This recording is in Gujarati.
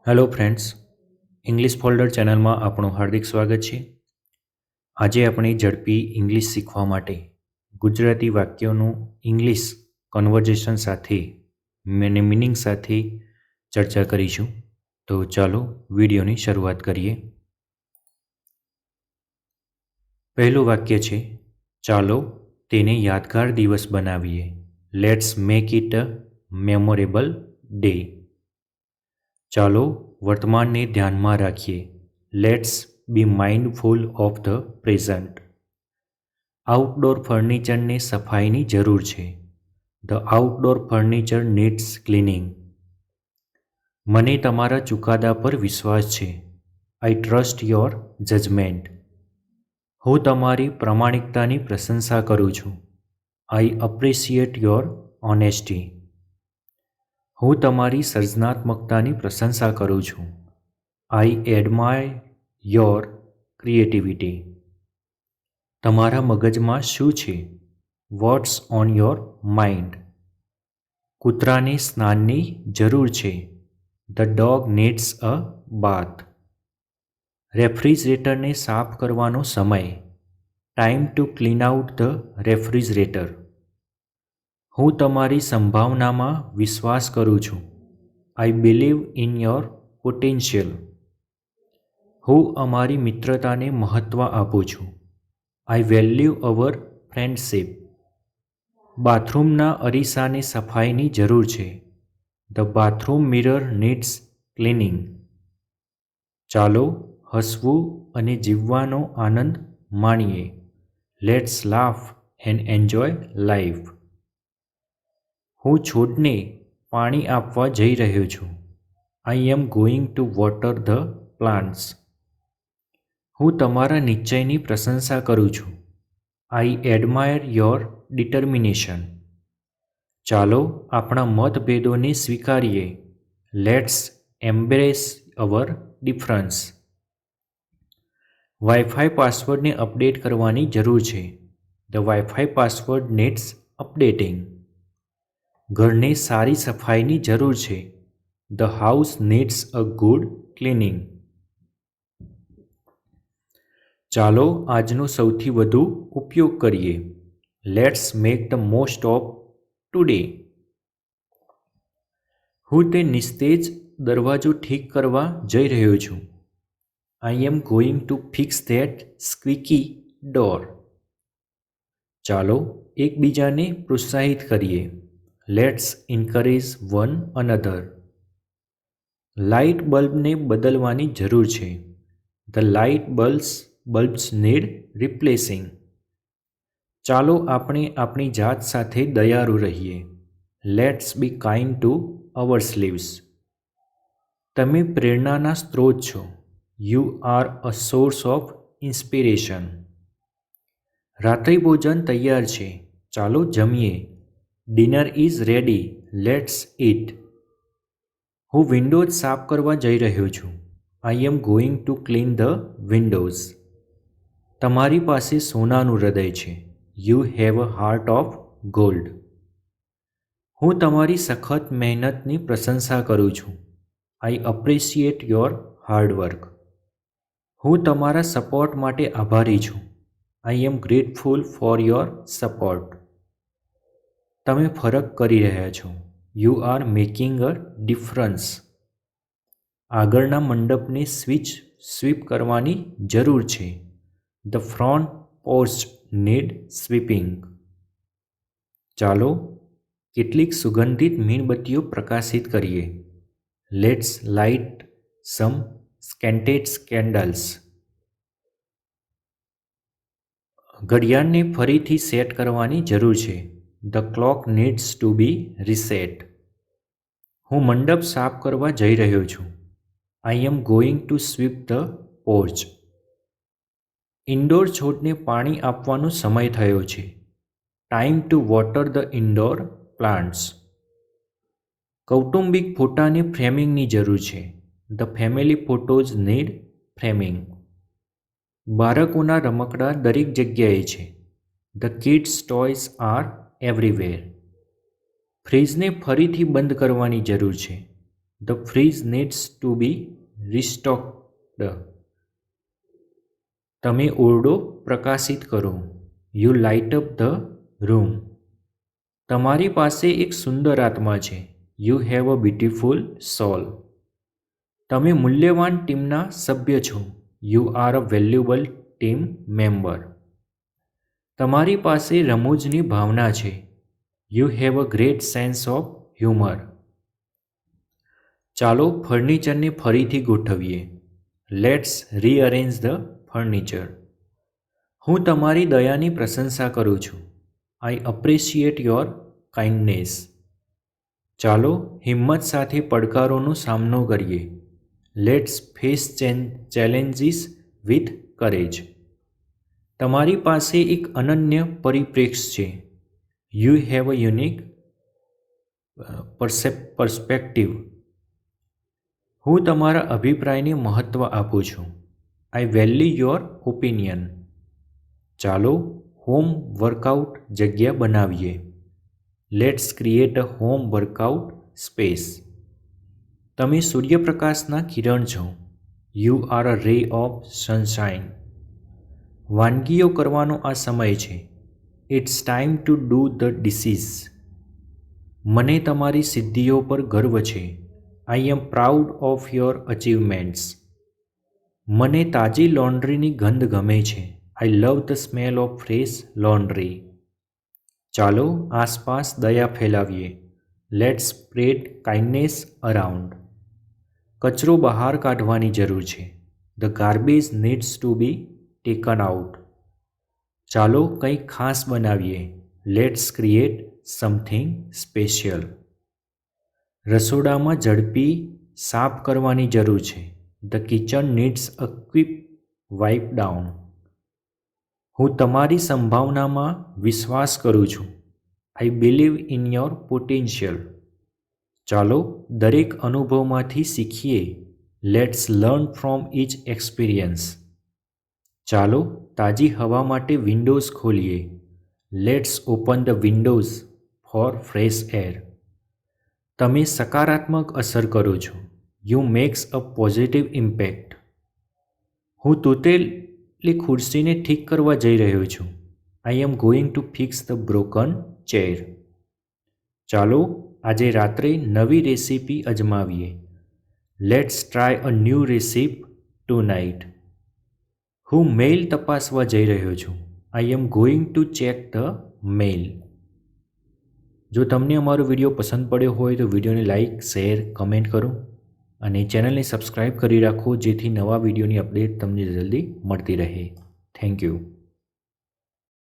હેલો ફ્રેન્ડ્સ, ઇંગ્લિશ ફોલ્ડર ચેનલમાં આપણું હાર્દિક સ્વાગત છે. આજે આપણે ઝડપી ઇંગ્લિશ શીખવા માટે ગુજરાતી વાક્યોનું ઇંગ્લિશ કન્વર્ઝેશન સાથે મિનિંગ સાથે ચર્ચા કરીશું. તો ચાલો વિડીયોની શરૂઆત કરીએ. પહેલું વાક્ય છે, ચાલો તેને યાદગાર દિવસ બનાવીએ. Let's make it a memorable day. ચાલો વર્તમાનને ધ્યાનમાં રાખીએ. Let's be mindful of the present. Outdoor ફર્નિચરને સફાઈની જરૂર છે. The outdoor furniture needs cleaning. મને તમારા ચુકાદા પર વિશ્વાસ છે. I trust your judgement. હું તમારી પ્રામાણિકતાની પ્રશંસા કરું છું. I appreciate your honesty. હું તમારી સર્જનાત્મકતાની પ્રશંસા કરું છું. I admire your creativity. તમારા મગજમાં શું છે? What's on your mind. કૂતરાને સ્નાનની જરૂર છે. ધ ડોગ નીડ્સ અ બાથ. રેફ્રિજરેટરને સાફ કરવાનો સમય. Time to clean out the refrigerator. હું તમારી સંભાવનામાં વિશ્વાસ કરું છું. I believe in your potential. હું અમારી મિત્રતાને મહત્ત્વ આપું છું. આઈ વેલ્યુ અવર ફ્રેન્ડશિપ. બાથરૂમના અરીસાને સફાઈની જરૂર છે. The bathroom mirror needs cleaning. ચાલો હસવું અને જીવવાનો આનંદ માણીએ. Let's laugh and enjoy life. હું છોડને પાણી આપવા જઈ રહ્યો છું. I am going to water the plants. હું તમારા નિશ્ચયની પ્રશંસા કરું છું. I admire your determination. ચાલો આપણા મતભેદોને સ્વીકારીએ. Let's embrace our difference. Wifi પાસવર્ડને અપડેટ કરવાની જરૂર છે. The wifi password needs updating. ઘરને સારી સફાઈની જરૂર છે. The house needs a good cleaning. ચાલો આજનો સૌથી વધુ ઉપયોગ કરીએ. Let's make the most of today. હું તે નિસ્તેજ દરવાજો ઠીક કરવા જઈ રહ્યો છું. I am going to fix that squeaky door. ચાલો એકબીજાને પ્રોત્સાહિત કરીએ. Let's encourage one another. Light બલ્બને બદલવાની જરૂર છે. The light bulbs need replacing. ચાલો આપણે આપણી જાત સાથે દયાળુ રહીએ. Let's be kind to ourselves. તમે પ્રેરણાના સ્ત્રોત છો. You are a source of inspiration. રાત્રિભોજન તૈયાર છે. ચાલો જમીએ. Dinner is ready. Let's eat. હું વિન્ડોઝ સાફ કરવા જઈ રહ્યો છું. I am going to clean the windows. તમારી પાસે સોનાનું હૃદય છે. You have a heart of gold. હું તમારી સખત મહેનતની પ્રશંસા કરું છું. I appreciate your hard work. હું તમારા સપોર્ટ માટે આભારી છું. I am grateful for your support. તમે ફરક કરી રહ્યા છો. You are making a difference. આગળના મંડપને સ્વીપ કરવાની જરૂર છે. The front porch need sweeping. ચાલો કેટલીક સુગંધિત મીણબત્તીઓ પ્રકાશિત કરીએ. Let's light some scented candles. ઘડિયાળને ફરીથી સેટ કરવાની જરૂર છે. The clock needs to be reset. હું મંડપ સાફ કરવા જઈ રહ્યો છું. I am going to sweep the porch. Indoor છોડને પાણી આપવાનો સમય થયો છે. Time to water the indoor plants. કૌટુંબિક ફોટાને ફ્રેમિંગની જરૂર છે. The family photos need framing. બાળકોના રમકડા દરેક જગ્યાએ છે. The kids toys are everywhere. ફ્રીજને ફરીથી બંધ કરવાની જરૂર છે. The fridge needs to be restocked. તમે ઓરડો પ્રકાશિત કરો. You light up the room. તમારી પાસે એક સુંદર આત્મા છે. You have a beautiful soul. તમે મૂલ્યવાન ટીમના સભ્ય છો. You are a valuable team member. તમારી પાસે રમૂજની ભાવના છે. You have a great sense of humour. ચાલો ફર્નિચરને ફરીથી ગોઠવીએ. Let's rearrange the furniture. હું તમારી દયાની પ્રશંસા કરું છું. I appreciate your kindness. ચાલો હિંમત સાથે પડકારોનો સામનો કરીએ. Let's face challenges with courage. તમારી પાસે એક અનન્ય પરિપ્રેક્ષ્ય છે. You have a unique perspective. હું તમારા અભિપ્રાયને મહત્ત્વ આપું છું. આઈ વેલ્યુ યોર ઓપિનિયન. ચાલો હોમ વર્કઆઉટ જગ્યા બનાવીએ. Let's create a home workout space. તમે સૂર્યપ્રકાશના કિરણ છો. યુ આર અ રે ઓફ સનશાઇન. વાનગીઓ કરવાનો આ સમય છે. It's time to do the dishes. મને તમારી સિદ્ધિઓ પર ગર્વ છે. I am proud of your achievements. મને તાજી લોન્ડ્રીની ગંધ ગમે છે. I love the smell of fresh laundry. ચાલો આસપાસ દયા ફેલાવીએ. Let's spread kindness around. કચરો બહાર કાઢવાની જરૂર છે. The garbage needs to be taken out. ચાલો કંઈક ખાસ બનાવીએ. Let's create something special. રસોડામાં ઝડપી સાફ કરવાની જરૂર છે. The kitchen needs a quick wipe down. હું તમારી સંભાવનામાં વિશ્વાસ કરું છું. I believe in your potential. ચાલો દરેક અનુભવમાંથી શીખીએ. Let's learn from each experience. ચાલો તાજી હવા માટે વિન્ડોઝ ખોલીએ. Let's open the windows for fresh air. તમે સકારાત્મક અસર કરો છો. You makes a positive impact. હું તૂટેલી ખુરશીને ઠીક કરવા જઈ રહ્યો છું. I am going to fix the broken chair. ચાલો આજે રાત્રે નવી recipe અજમાવીએ. Let's try a new recipe tonight. હું મેઇલ તપાસવા જઈ રહ્યો છું. I am going to check the mail. જો તમને અમારો વિડીયો પસંદ પડ્યો હોય તો વિડીયોને લાઇક, શેર, કમેન્ટ કરો અને ચેનલને સબસ્ક્રાઈબ કરી રાખો જેથી નવા વિડીયોની અપડેટ તમને જલ્દી મળતી રહે. Thank you.